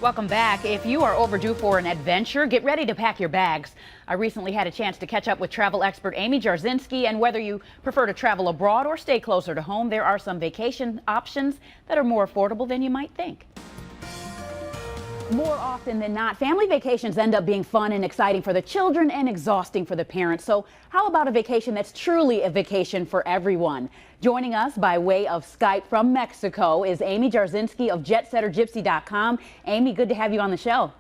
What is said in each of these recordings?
Welcome back. If you are overdue for an adventure, get ready to pack your bags. I recently had a chance to catch up with travel expert Amy Jarzynski, and whether you prefer to travel abroad or stay closer to home, there are some vacation options that are more affordable than you might think. More often than not, family vacations end up being fun and exciting for the children and exhausting for the parents. So how about a vacation that's truly a vacation for everyone? Joining us by way of Skype from Mexico is Amy Jarzynski of JetsetterGypsy.com. Amy, good to have you on the show.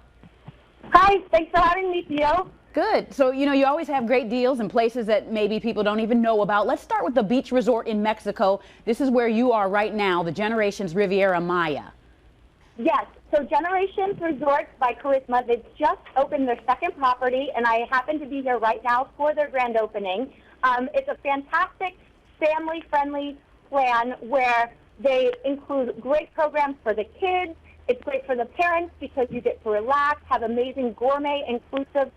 Hi, thanks for having me, Theo. Good. So, you always have great deals in places that maybe people don't even know about. Let's start with the beach resort in Mexico. This is where you are right now, the Generations Riviera Maya. Yes, so Generations Resorts by Charisma, they've just opened their second property, and I happen to be here right now for their grand opening. It's a fantastic family-friendly plan where they include great programs for the kids. It's great for the parents because you get to relax, have amazing gourmet, inclusive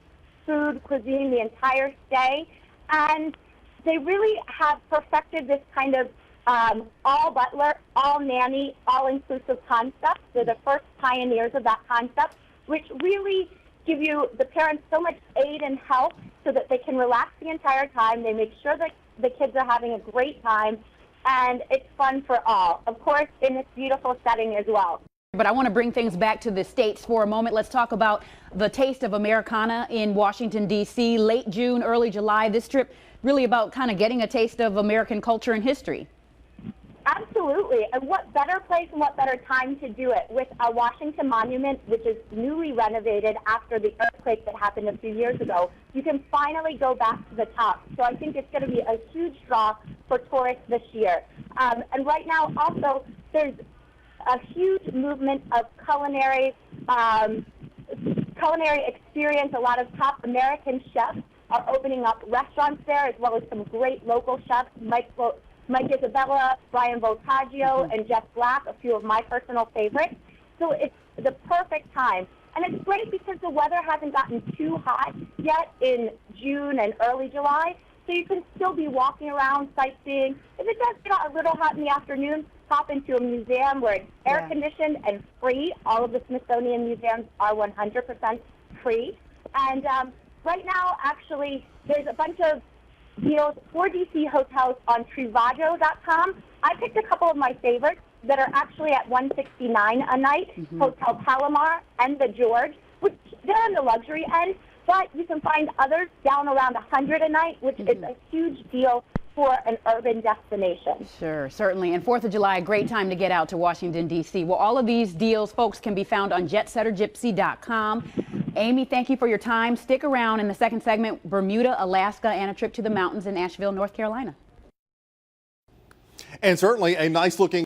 food, cuisine the entire stay. And they really have perfected this kind of all butler, all nanny, all-inclusive concept. They're the first pioneers of that concept, which really give you, the parents, so much aid and help so that they can relax the entire time. They make sure that the kids are having a great time, and it's fun for all. Of course, in this beautiful setting as well. But I want to bring things back to the States for a moment. Let's talk about the Taste of Americana in Washington, D.C. Late June, early July. This trip really about kind of getting a taste of American culture and history. Absolutely. And what better place and what better time to do it with a Washington Monument, which is newly renovated after the earthquake that happened a few years ago. You can finally go back to the top. So I think it's going to be a huge draw for tourists this year. And right now also there's a huge movement of culinary experience. A lot of top American chefs are opening up restaurants there, as well as some great local chefs, Mike Isabella, Brian Voltaggio, and Jeff Black, a few of my personal favorites. So it's the perfect time. And it's great because the weather hasn't gotten too hot yet in June and early July, so you can still be walking around, sightseeing. If it does get a little hot in the afternoon, pop into a museum where it's air-conditioned and free. All of the Smithsonian museums are 100% free. And right now, actually, there's a bunch of deals for DC hotels on Trivago.com. I picked a couple of my favorites that are actually at $169 a night. Hotel Palomar and the George, which they're on the luxury end, but you can find others down around $100 a night, which is a huge deal for an urban destination. Sure, certainly. And 4th of July, a great time to get out to Washington, D.C. Well, all of these deals, folks, can be found on JetsetterGypsy.com. Amy, thank you for your time. Stick around in the second segment, Bermuda, Alaska, and a trip to the mountains in Asheville, North Carolina. And certainly a nice looking